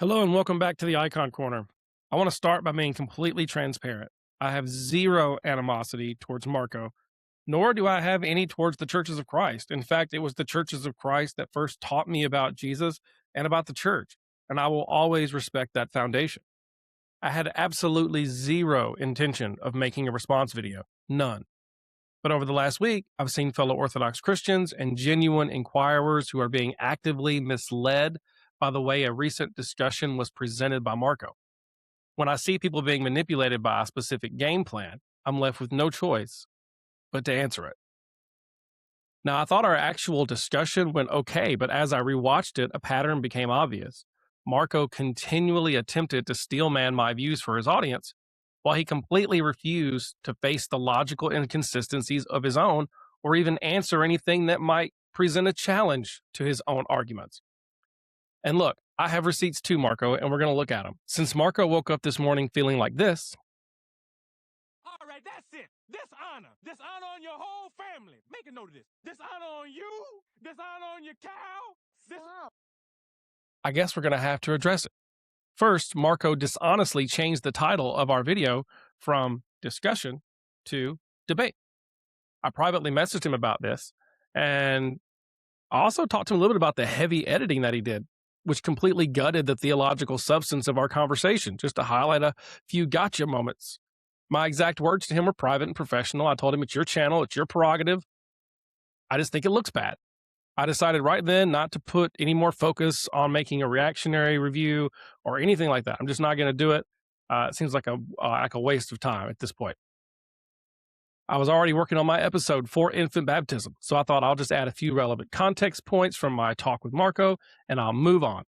Hello and welcome back to the Icon Corner. I want to start by being completely transparent. I have zero animosity towards Marco, nor do I have any towards the churches of Christ. In fact, it was the churches of Christ that first taught me about Jesus and about the church, and I will always respect that foundation. I had absolutely zero intention of making a response video, none. But over the last week, I've seen fellow Orthodox Christians and genuine inquirers who are being actively misled by the way a recent discussion was presented by Marco. When I see people being manipulated by a specific game plan, I'm left with no choice but to answer it. Now, I thought our actual discussion went okay, but as I rewatched it, a pattern became obvious. Marco continually attempted to steelman my views for his audience, while he completely refused to face the logical inconsistencies of his own or even answer anything that might present a challenge to his own arguments. And look, I have receipts too, Marco, and we're going to look at them. Since Marco woke up this morning feeling like this. All right, that's it. Dishonor on your whole family. Make a note of this. Dishonor on you, dishonor on your cow. I guess we're going to have to address it. First, Marco dishonestly changed the title of our video from discussion to debate. I privately messaged him about this, and I also talked to him a little bit about the heavy editing that he did, which completely gutted the theological substance of our conversation, just to highlight a few gotcha moments. My exact words to him were private and professional. I told him, it's your channel, it's your prerogative. I just think it looks bad. I decided right then not to put any more focus on making a reactionary review or anything like that. I'm just not going to do it. It seems like a waste of time at this point. I was already working on my episode for infant baptism, so I thought I'll just add a few relevant context points from my talk with Marco, and I'll move on.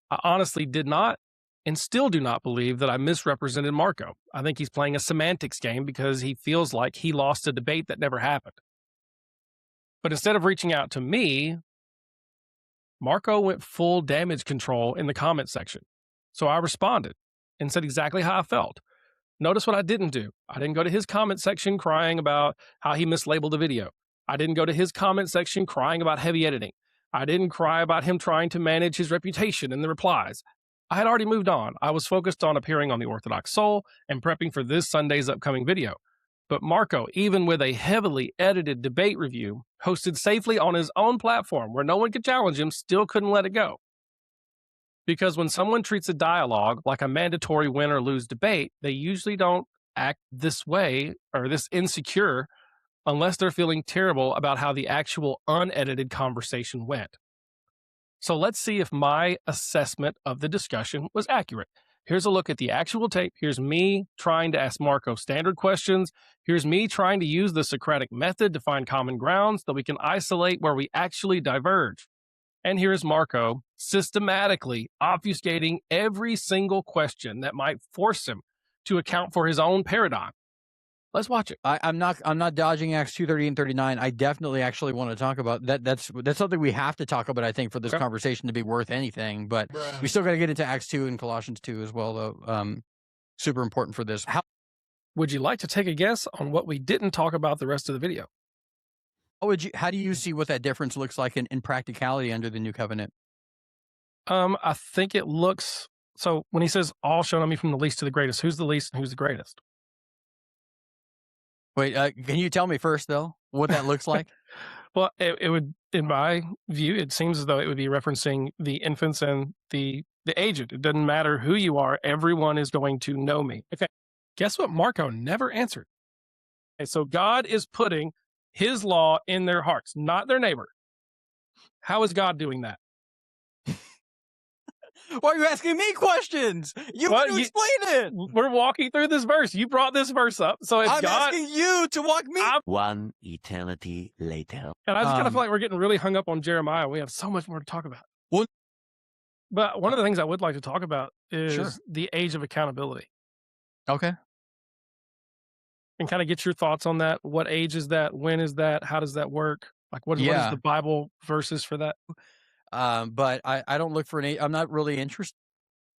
I honestly did not and still do not believe that I misrepresented Marco. I think he's playing a semantics game because he feels like he lost a debate that never happened. But instead of reaching out to me, Marco went full damage control in the comment section. So I responded and said exactly how I felt. Notice what I didn't do. I didn't go to his comment section crying about how he mislabeled the video. I didn't go to his comment section crying about heavy editing. I didn't cry about him trying to manage his reputation in the replies. I had already moved on. I was focused on appearing on the Orthodox Soul and prepping for this Sunday's upcoming video. But Marco, even with a heavily edited debate review, hosted safely on his own platform where no one could challenge him, still couldn't let it go. Because when someone treats a dialogue like a mandatory win or lose debate, they usually don't act this way or this insecure unless they're feeling terrible about how the actual unedited conversation went. So let's see if my assessment of the discussion was accurate. Here's a look at the actual tape. Here's me trying to ask Marco standard questions. Here's me trying to use the Socratic method to find common ground so that we can isolate where we actually diverge. And here's Marco systematically obfuscating every single question that might force him to account for his own paradigm. Let's watch it. I'm not dodging Acts 2:30 and 39. I definitely actually want to talk about that. That's something we have to talk about, I think, for this conversation to be worth anything. But we still got to get into Acts 2 and Colossians 2 as well, though. Super important for this. How would you like to take a guess on what we didn't talk about the rest of the video? How do you see what that difference looks like in practicality under the new covenant? I think it looks, so when he says all shown on me from the least to the greatest, who's the least and who's the greatest? Wait, can you tell me first, though, what that looks like? Well, it would, in my view, it seems as though it would be referencing the infants and the aged. It doesn't matter who you are. Everyone is going to know me. Okay. Guess what Marco never answered? Okay, so God is putting his law in their hearts, not their neighbor. How is God doing that? Why are you asking me questions? You want to explain it. We're walking through this verse. You brought this verse up. So if I'm God, asking you to walk me. One eternity later. And I just kind of feel like we're getting really hung up on Jeremiah. We have so much more to talk about. Well, but one of the things I would like to talk about is the age of accountability. Okay. And kind of get your thoughts on that. What age is that? When is that? How does that work? Like what is the Bible verses for that? But I don't look for I'm not really interested.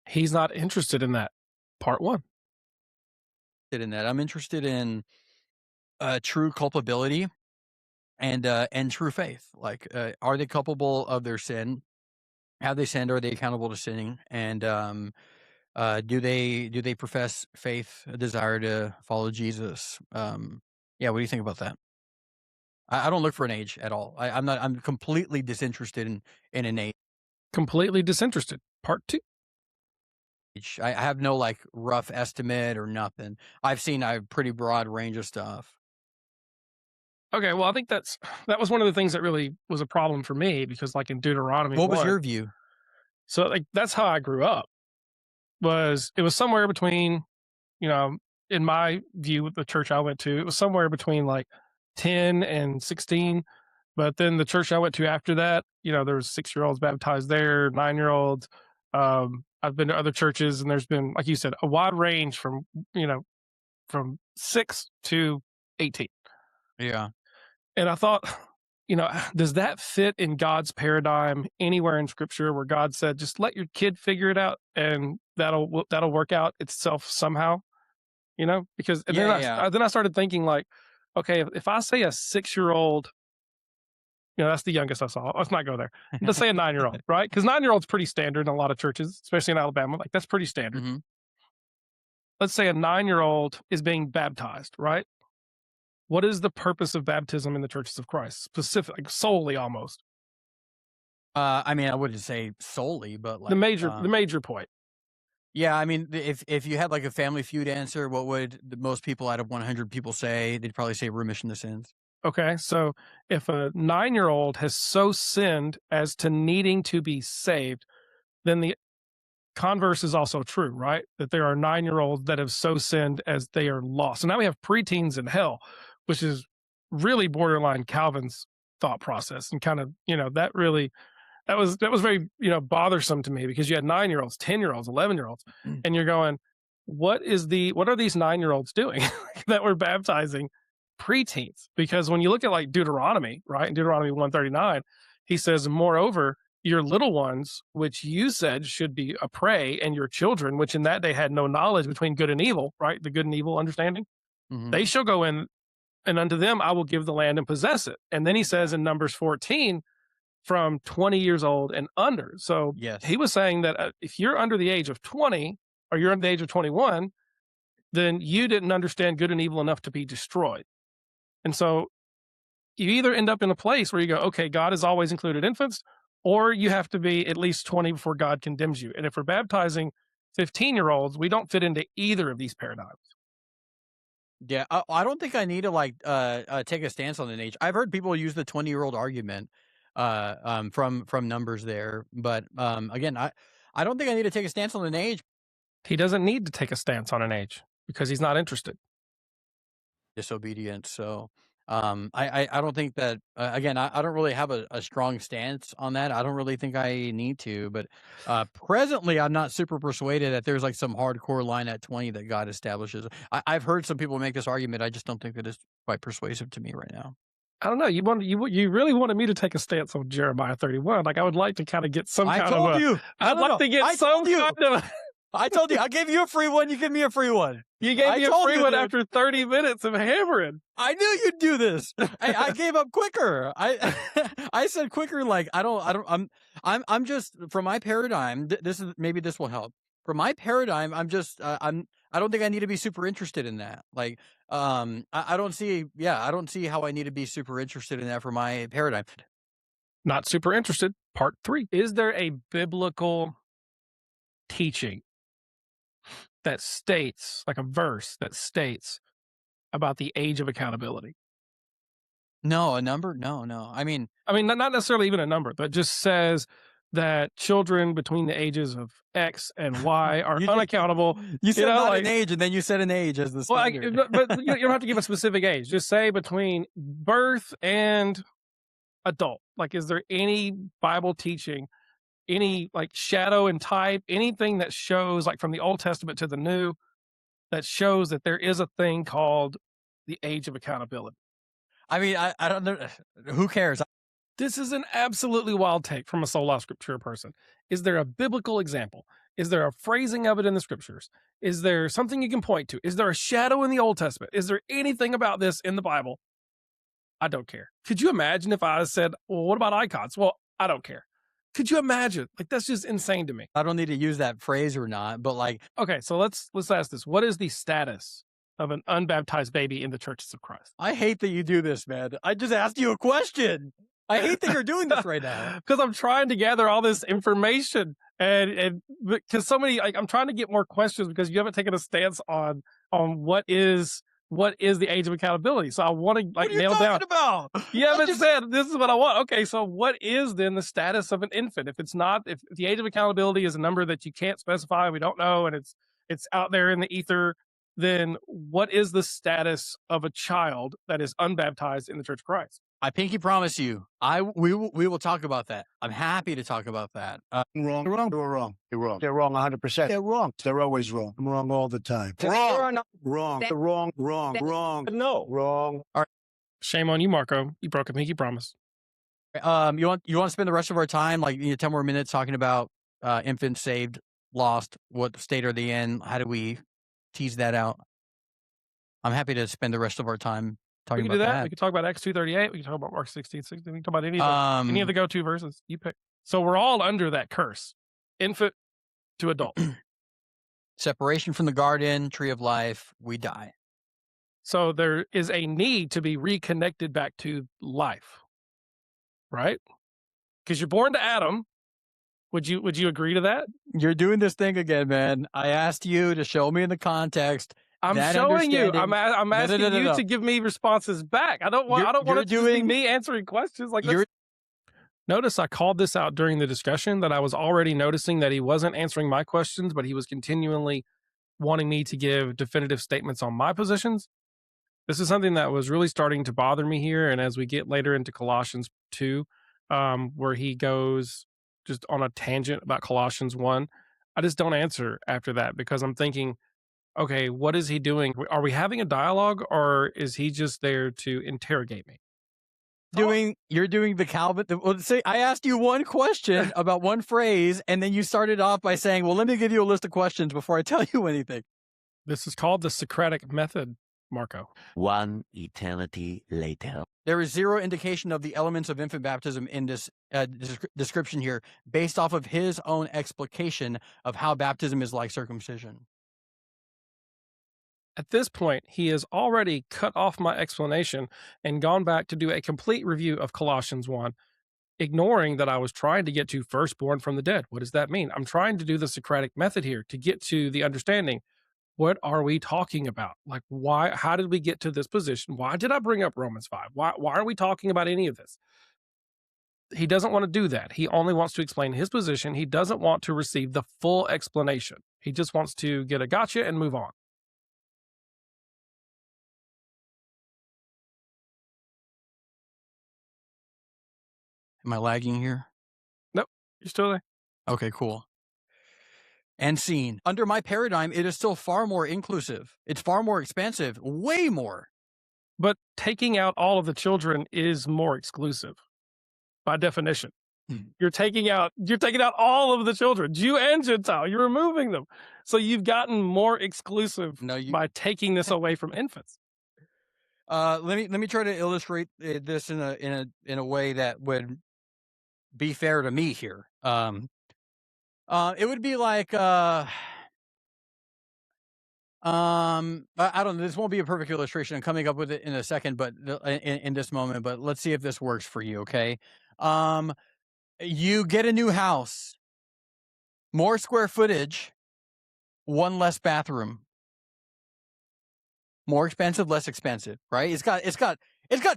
He's not interested in that. Part one. In that. I'm interested in true culpability and true faith. Like, are they culpable of their sin? Have they sinned? Are they accountable to sinning? And do they profess faith, a desire to follow Jesus? Yeah, what do you think about that? I don't look for an age at all. I'm completely disinterested in an age. Completely disinterested. Part 2. I have no like rough estimate or nothing. I've seen a pretty broad range of stuff. Okay, well, I think that was one of the things that really was a problem for me, because like in Deuteronomy What was 1, your view? so like that's how I grew up. It was somewhere between, you know, in my view with the church I went to, it was somewhere between like 10 and 16. But then the church I went to after that, you know, there was 6-year-olds baptized there, 9-year-olds. I've been to other churches, and there's been, like you said, a wide range from, you know, from 6 to 18. Yeah. And I thought, you know, does that fit in God's paradigm anywhere in Scripture where God said, just let your kid figure it out, and that'll work out itself somehow, you know? Because and then I started thinking like, okay, if I say a 6-year-old, you know, that's the youngest I saw. Let's not go there. Let's say a 9-year-old, right? Because 9-year-old's pretty standard in a lot of churches, especially in Alabama. Like that's pretty standard. Mm-hmm. Let's say a 9-year-old is being baptized, right? What is the purpose of baptism in the churches of Christ? Specific, like solely almost. I mean, I wouldn't say solely, but like The major point. Yeah, I mean, if you had like a Family Feud answer, what would most people out of 100 people say? They'd probably say remission of sins. Okay, so if a 9-year-old has so sinned as to needing to be saved, then the converse is also true, right? That there are 9-year-olds that have so sinned as they are lost. So now we have preteens in hell, which is really borderline Calvin's thought process, and kind of, you know, that was very, you know, bothersome to me, because you had 9-year-olds, 10-year-olds, 11-year-olds, and you're going, what are these 9-year-olds doing that we're baptizing preteens? Because when you look at like Deuteronomy, right, in Deuteronomy 139, he says, moreover, your little ones, which you said should be a prey, and your children, which in that day had no knowledge between good and evil, right, the good and evil understanding, they shall go in, and unto them I will give the land and possess it. And then he says in Numbers 14, from 20 years old and under. So yes, he was saying that if you're under the age of 20, or you're under the age of 21, then you didn't understand good and evil enough to be destroyed. And so you either end up in a place where you go, okay, God has always included infants, or you have to be at least 20 before God condemns you. And if we're baptizing 15-year-olds, we don't fit into either of these paradigms. Yeah, I don't think I need to like take a stance on an age. I've heard people use the 20-year-old argument from Numbers there, but again, I don't think I need to take a stance on an age. He doesn't need to take a stance on an age because he's not interested. Disobedient. So I don't think that again, I don't really have a strong stance on that. I don't really think I need to, but presently I'm not super persuaded that there's like some hardcore line at 20 that God establishes. I've heard some people make this argument. I just don't think that it's quite persuasive to me right now. I don't know. You really wanted me to take a stance on Jeremiah 31. Like I would like to kind of get some kind of. I'd like to get some kind of. I told you, I gave you a free one. You give me a free one. You gave me a free one after 30 minutes of hammering. I knew you'd do this. I gave up quicker. I said quicker. Like I'm just, from my paradigm. Maybe this will help. For my paradigm, I don't think I need to be super interested in that. Like, I don't see how I need to be super interested in that for my paradigm. Not super interested. Part 3. Is there a biblical teaching that states, like a verse that states about the age of accountability? No, a number? No. I mean, not necessarily even a number, but just says that children between the ages of X and Y are unaccountable. You said not an age, and then you said an age as the standard. Well, but you don't have to give a specific age. Just say between birth and adult. Like, is there any Bible teaching, any like shadow and type, anything that shows, like from the Old Testament to the New, that shows that there is a thing called the age of accountability? I mean, I don't know. Who cares? This is an absolutely wild take from a sola scriptura person. Is there a biblical example? Is there a phrasing of it in the scriptures? Is there something you can point to? Is there a shadow in the Old Testament? Is there anything about this in the Bible? I don't care. Could you imagine if I said, well, what about icons? Well, I don't care. Could you imagine? Like, that's just insane to me. I don't need to use that phrase or not, but like, Okay, so let's ask this. What is the status of an unbaptized baby in the churches of Christ? I hate that you do this, man. I just asked you a question. I hate that you're doing this right now. Because I'm trying to gather all this information and because so many, like, I'm trying to get more questions because you haven't taken a stance on what is the age of accountability. So I want to What are you nail down. talking about? You haven't said this is what I want. Okay, so what is then the status of an infant? If the age of accountability is a number that you can't specify, we don't know, and it's out there in the ether, then what is the status of a child that is unbaptized in the Church of Christ? I pinky promise you, we will talk about that. I'm happy to talk about that. Wrong. You're wrong. You're wrong. They're wrong 100%. They're wrong. They're always wrong. I'm wrong all the time. Wrong. Wrong. They're wrong. Wrong. No. Wrong. Shame on you, Marco. You broke a pinky promise. You want to spend the rest of our time, like 10 more minutes, talking about infants saved, lost, what state are they in? How do we tease that out? I'm happy to spend the rest of our time talking about that. We can talk about Acts 2:38. We can talk about Mark 16:16. We can talk about any of the go-to verses. You pick. So we're all under that curse, infant to adult. Separation from the garden, tree of life, we die. So there is a need to be reconnected back to life, right? Because you're born to Adam. Would you agree to that? You're doing this thing again, man. I asked you to show me in the context. I'm showing you. I'm asking you to give me responses back. I don't want it to be me answering questions like this. Notice I called this out during the discussion that I was already noticing that he wasn't answering my questions, but he was continually wanting me to give definitive statements on my positions. This is something that was really starting to bother me here. And as we get later into Colossians 2, where he goes just on a tangent about Colossians 1, I just don't answer after that because I'm thinking, okay, what is he doing? Are we having a dialogue or is he just there to interrogate me? You're doing the Calvin. Well, say I asked you one question about one phrase, and then you started off by saying, "Well, let me give you a list of questions before I tell you anything." This is called the Socratic method, Marco. One eternity later. There is zero indication of the elements of infant baptism in this description here, based off of his own explication of how baptism is like circumcision. At this point, he has already cut off my explanation and gone back to do a complete review of Colossians 1, ignoring that I was trying to get to firstborn from the dead. What does that mean? I'm trying to do the Socratic method here to get to the understanding. What are we talking about? Like, why? How did we get to this position? Why did I bring up Romans 5? Why are we talking about any of this? He doesn't want to do that. He only wants to explain his position. He doesn't want to receive the full explanation. He just wants to get a gotcha and move on. Am I lagging here? Nope, you're still there. Okay, cool. And scene. Under my paradigm, it is still far more inclusive. It's far more expansive, way more. But taking out all of the children is more exclusive by definition. You're taking out all of the children, Jew and Gentile. You're removing them. So you've gotten more exclusive by taking this away from infants. Let me try to illustrate this in a way that would be fair to me here. It would be like I don't know. This won't be a perfect illustration. I'm coming up with it in a second, but in this moment. But let's see if this works for you. Okay. You get a new house, more square footage, one less bathroom. More expensive, less expensive, right? It's got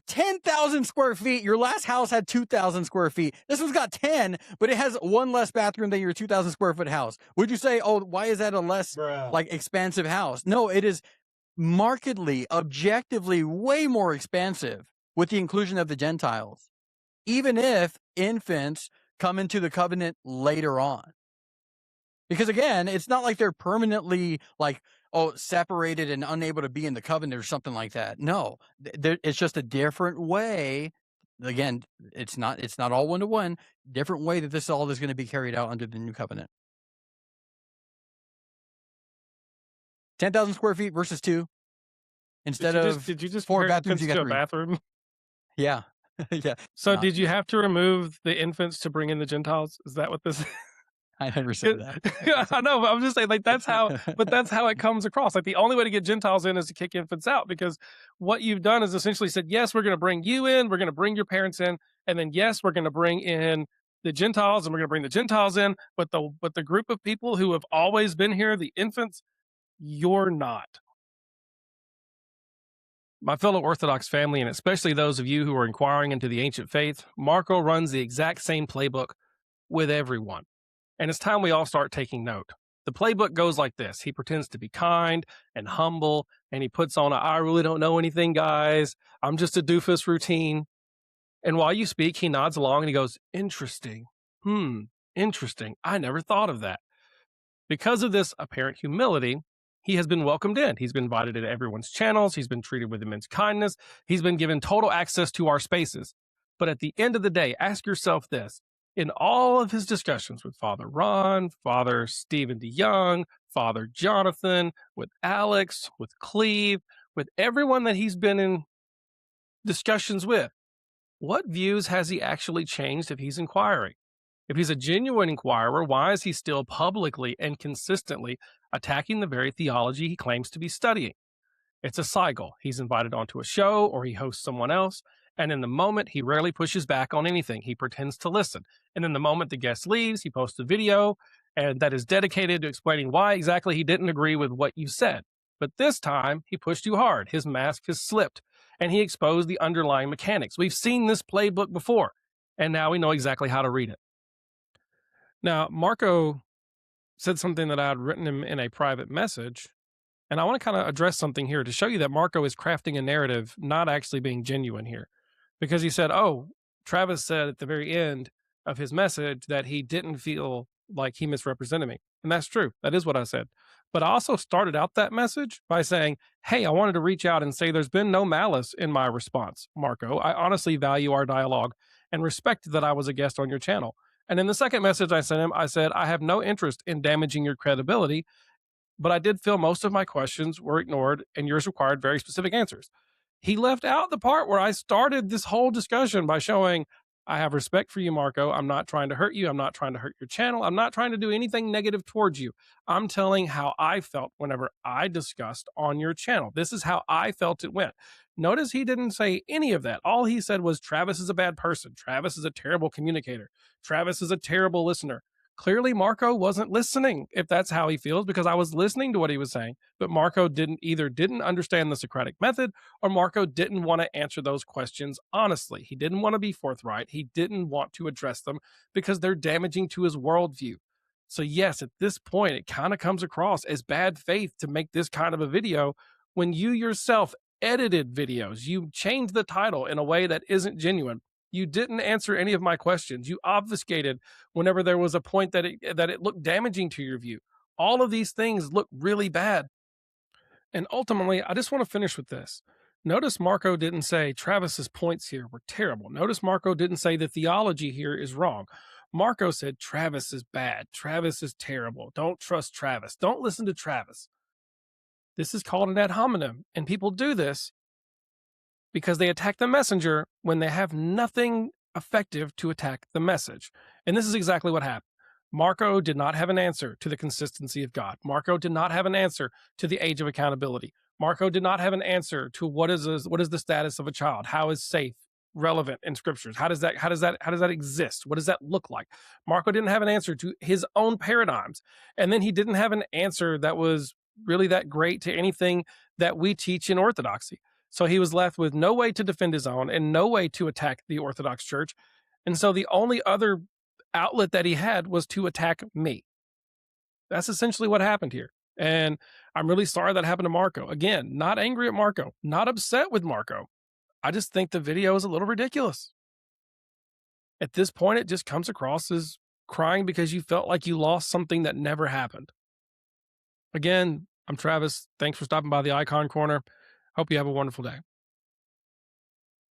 10,000 square feet. Your last house had 2,000 square feet. This one's got 10, but it has one less bathroom than your 2,000 square foot house. Would you say, oh, why is that a less expansive house? No, it is markedly, objectively, way more expansive with the inclusion of the Gentiles, even if infants come into the covenant later on. Because again, it's not like they're permanently separated and unable to be in the covenant or something like that. No, it's just a different way. Again, it's not all one-to-one. Different way that this all is going to be carried out under the new covenant. 10,000 square feet versus 2. Instead of did you just 4 bathrooms, you got 3. Bathroom? Yeah. Yeah. So did you have to remove the infants to bring in the Gentiles? Is that what this I never said that. I know, but I'm just saying, like, that's how it comes across. Like, the only way to get Gentiles in is to kick infants out, because what you've done is essentially said, yes, we're going to bring you in, we're going to bring your parents in, and then yes, we're going to bring in the Gentiles, and we're going to bring the Gentiles in, but the group of people who have always been here, the infants, you're not. My fellow Orthodox family, and especially those of you who are inquiring into the ancient faith, Marco runs the exact same playbook with everyone. And it's time we all start taking note. The playbook goes like this. He pretends to be kind and humble, and he puts on a "I really don't know anything, guys. I'm just a doofus" routine. And while you speak, he nods along and he goes, "Interesting. Interesting. I never thought of that." Because of this apparent humility, he has been welcomed in. He's been invited into everyone's channels. He's been treated with immense kindness. He's been given total access to our spaces. But at the end of the day, ask yourself this. In all of his discussions with Father Ron, Father Stephen DeYoung, Father Jonathan, with Alex, with Cleve, with everyone that he's been in discussions with, what views has he actually changed if he's inquiring? If he's a genuine inquirer, why is he still publicly and consistently attacking the very theology he claims to be studying? It's a cycle. He's invited onto a show or he hosts someone else, and in the moment, he rarely pushes back on anything. He pretends to listen. And in the moment the guest leaves, he posts a video and that is dedicated to explaining why exactly he didn't agree with what you said. But this time, he pushed too hard. His mask has slipped, and he exposed the underlying mechanics. We've seen this playbook before, and now we know exactly how to read it. Now, Marco said something that I had written him in a private message, and I want to kind of address something here to show you that Marco is crafting a narrative, not actually being genuine here. Because he said, oh, Travis said at the very end of his message that he didn't feel like he misrepresented me. And that's true. That is what I said. But I also started out that message by saying, hey, I wanted to reach out and say there's been no malice in my response, Marco. I honestly value our dialogue and respect that I was a guest on your channel. And in the second message I sent him, I said, I have no interest in damaging your credibility, but I did feel most of my questions were ignored and yours required very specific answers. He left out the part where I started this whole discussion by showing I have respect for you, Marco. I'm not trying to hurt you. I'm not trying to hurt your channel. I'm not trying to do anything negative towards you. I'm telling how I felt whenever I discussed on your channel. This is how I felt it went. Notice he didn't say any of that. All he said was Travis is a bad person. Travis is a terrible communicator. Travis is a terrible listener. Clearly, Marco wasn't listening, if that's how he feels, because I was listening to what he was saying, but Marco didn't understand the Socratic method, or Marco didn't want to answer those questions honestly. He didn't want to be forthright. He didn't want to address them because they're damaging to his worldview. So yes, at this point, it kind of comes across as bad faith to make this kind of a video when you yourself edited videos. You changed the title in a way that isn't genuine. You didn't answer any of my questions. You obfuscated whenever there was a point that it looked damaging to your view. All of these things look really bad. And ultimately, I just want to finish with this. Notice Marco didn't say Travis's points here were terrible. Notice Marco didn't say the theology here is wrong. Marco said Travis is bad. Travis is terrible. Don't trust Travis. Don't listen to Travis. This is called an ad hominem, and people do this because they attack the messenger when they have nothing effective to attack the message. And this is exactly what happened. Marco did not have an answer to the consistency of God. Marco did not have an answer to the age of accountability. Marco did not have an answer to what is the status of a child? How is safe relevant in scriptures? How does that exist? What does that look like? Marco didn't have an answer to his own paradigms. And then he didn't have an answer that was really that great to anything that we teach in Orthodoxy. So he was left with no way to defend his own and no way to attack the Orthodox Church. And so the only other outlet that he had was to attack me. That's essentially what happened here. And I'm really sorry that happened to Marco. Again, not angry at Marco, not upset with Marco. I just think the video is a little ridiculous. At this point, it just comes across as crying because you felt like you lost something that never happened. Again, I'm Travis. Thanks for stopping by the Icon Corner. Hope you have a wonderful day.